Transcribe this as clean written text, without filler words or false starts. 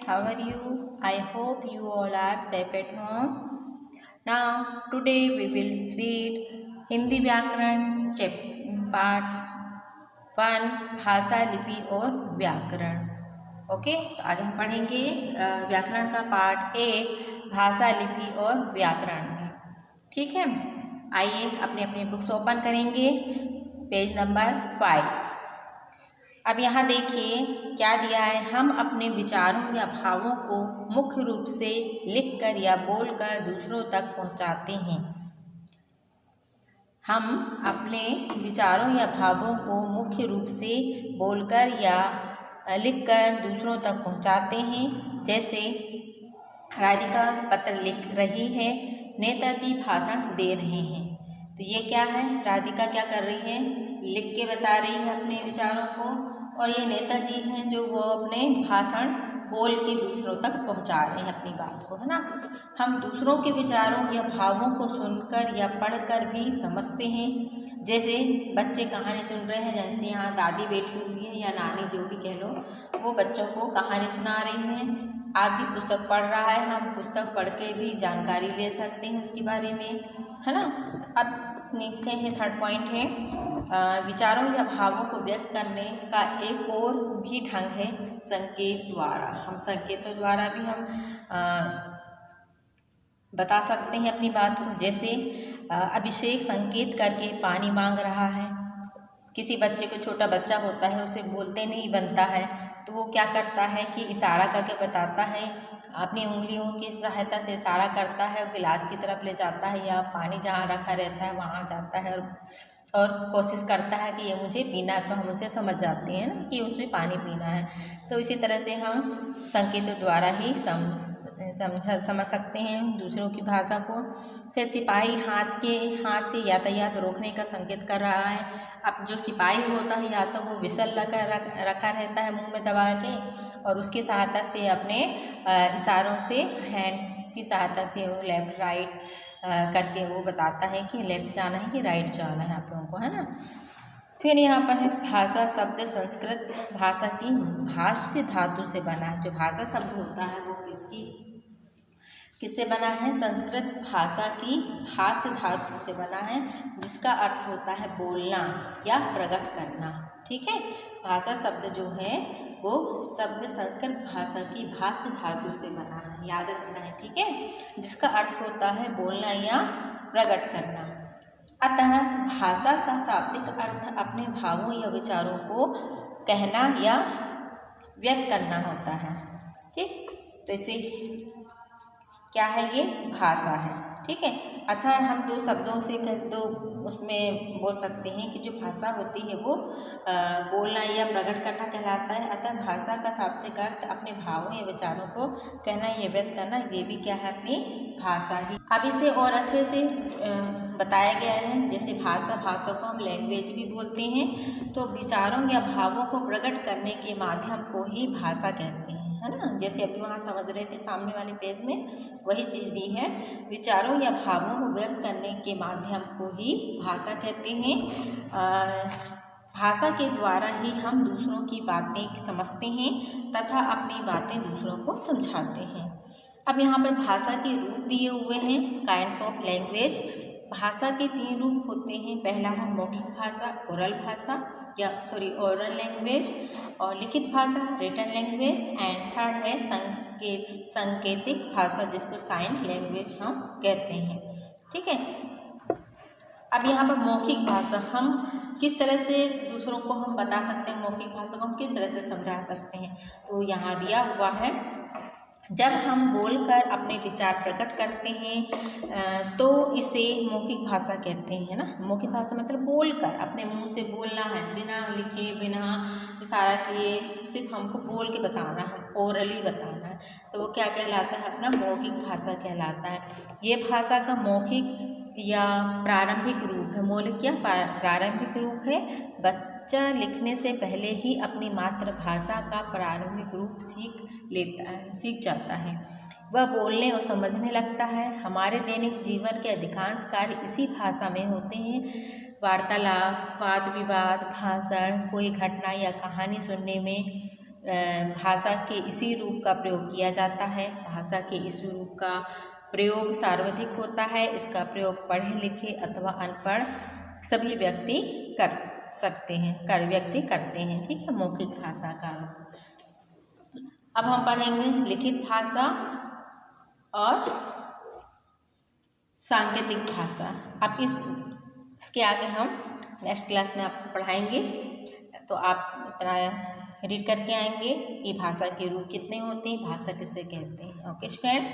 how are you? I hope you all are safe at home. Now, today we will read Hindi व्याकरण part 1 भाषा, लिपि और व्याकरण। Okay, तो आज हम पढ़ेंगे व्याकरण का पार्ट 1 भाषा, लिपि और व्याकरण में। ठीक है, आइए अपने अपने बुक्स ओपन करेंगे, पेज नंबर 5। अब यहाँ देखिए क्या दिया है। हम अपने विचारों या भावों को मुख्य रूप से लिखकर या बोलकर दूसरों तक पहुँचाते हैं। हम अपने विचारों या भावों को मुख्य रूप से बोलकर या लिखकर दूसरों तक पहुँचाते हैं। जैसे राधिका पत्र लिख रही है, नेताजी भाषण दे रहे हैं। तो ये क्या है, राधिका क्या कर रही है, लिख के बता रही है अपने विचारों को, और ये नेताजी हैं जो वो अपने भाषण बोल के दूसरों तक पहुंचा रहे हैं अपनी बात को, है ना। हम दूसरों के विचारों या भावों को सुनकर या पढ़कर भी समझते हैं। जैसे बच्चे कहानी सुन रहे हैं, जैसे यहाँ दादी बैठी हुई है या नानी जो भी कह लो, वो बच्चों को कहानी सुना रही हैं। आदि पुस्तक पढ़ रहा है, हम पुस्तक पढ़ के भी जानकारी ले सकते हैं उसके बारे में, है ना। अब नीचे है थर्ड पॉइंट है, विचारों या भावों को व्यक्त करने का एक और भी ढंग है संकेत द्वारा। हम संकेतों द्वारा भी हम बता सकते हैं अपनी बात को। जैसे अभिषेक संकेत करके पानी मांग रहा है। किसी बच्चे को, छोटा बच्चा होता है, उसे बोलते नहीं बनता है, तो वो क्या करता है कि इशारा करके बताता है, अपनी उंगलियों की सहायता से इशारा करता है, गिलास की तरफ ले जाता है या पानी जहाँ रखा रहता है वहाँ जाता है और कोशिश करता है कि ये मुझे पीना है। तो हम उसे समझ जाते हैं ना कि उसे पानी पीना है। तो इसी तरह से हम संकेतों द्वारा ही समझ सकते हैं दूसरों की भाषा को। फिर सिपाही हाथ से यातायात रोकने का संकेत कर रहा है। अब जो सिपाही होता है, या तो वो विसल रखा रहता है मुंह में दबा के, और उसकी सहायता से अपने इशारों से, हैंड की सहायता से वो लेफ्ट राइट करके वो बताता है कि लेफ्ट जाना है कि राइट जाना है आप लोगों को, है ना। फिर यहाँ पर है भाषा शब्द संस्कृत भाषा की भाष्य धातु से बना है। जो भाषा शब्द होता है वो किससे बना है, संस्कृत भाषा की भाष्य धातु से बना है, जिसका अर्थ होता है बोलना या प्रकट करना। ठीक है, भाषा शब्द जो है वो शब्द संस्कृत भाषा की भाष्य धातु से बना है, याद रखना है। ठीक है, जिसका अर्थ होता है बोलना या प्रकट करना। अतः भाषा का शाब्दिक अर्थ अपने भावों या विचारों को कहना या व्यक्त करना होता है। ठीक, तो इसे क्या है, ये भाषा है। ठीक है, अतः हम दो शब्दों से दो उसमें बोल सकते हैं कि जो भाषा होती है वो बोलना या प्रकट करना कहलाता है। अतः भाषा का शाब्दिक अर्थ अपने भावों या विचारों को कहना या व्यक्त करना, ये भी क्या है, अपनी भाषा ही। अब इसे और अच्छे से बताया गया है। जैसे भाषा को हम लैंग्वेज भी बोलते हैं। तो विचारों या भावों को प्रकट करने के माध्यम को ही भाषा कहते हैं, है ना। जैसे अभी वहाँ समझ रहे थे सामने वाले पेज में वही चीज़ दी है। विचारों या भावों को व्यक्त करने के माध्यम को ही भाषा कहते हैं। भाषा के द्वारा ही हम दूसरों की बातें समझते हैं तथा अपनी बातें दूसरों को समझाते हैं। अब यहाँ पर भाषा के रूप दिए हुए हैं, काइंड्स ऑफ लैंग्वेज। भाषा के 3 रूप होते हैं। पहला है मौखिक भाषा, ओरल लैंग्वेज, और लिखित भाषा, रिटन लैंग्वेज, एंड थर्ड है संकेतिक भाषा, जिसको साइन लैंग्वेज हम कहते हैं। ठीक है, अब यहाँ पर मौखिक भाषा हम किस तरह से दूसरों को हम बता सकते हैं, मौखिक भाषा को हम किस तरह से समझा सकते हैं। तो यहाँ दिया हुआ है, जब हम बोलकर अपने विचार प्रकट करते हैं तो इसे मौखिक भाषा कहते हैं ना। मौखिक भाषा मतलब बोलकर, अपने मुंह से बोलना है, बिना लिखे, बिना इशारा किए, सिर्फ हमको बोल के बताना है, ओरली बताना है, तो वो क्या कहलाता है, अपना मौखिक भाषा कहलाता है। ये भाषा का मौखिक या प्रारंभिक रूप है। मौलिक या प्रारंभिक रूप है। बच्चा लिखने से पहले ही अपनी मातृभाषा का प्रारंभिक रूप सीख जाता है। वह बोलने और समझने लगता है। हमारे दैनिक जीवन के अधिकांश कार्य इसी भाषा में होते हैं। वार्तालाप, वाद विवाद, भाषण, कोई घटना या कहानी सुनने में भाषा के इसी रूप का प्रयोग किया जाता है। भाषा के इस रूप का प्रयोग सार्वधिक होता है। इसका प्रयोग पढ़े लिखे अथवा अनपढ़ सभी व्यक्ति कर सकते हैं, व्यक्ति करते हैं। ठीक है, मौखिक भाषा का। अब हम पढ़ेंगे लिखित भाषा और सांकेतिक भाषा। अब इसके आगे हम नेक्स्ट क्लास में आपको पढ़ाएंगे, तो आप इतना रीड करके आएंगे कि भाषा के रूप कितने होते हैं, भाषा किसे कहते हैं। Okay friends.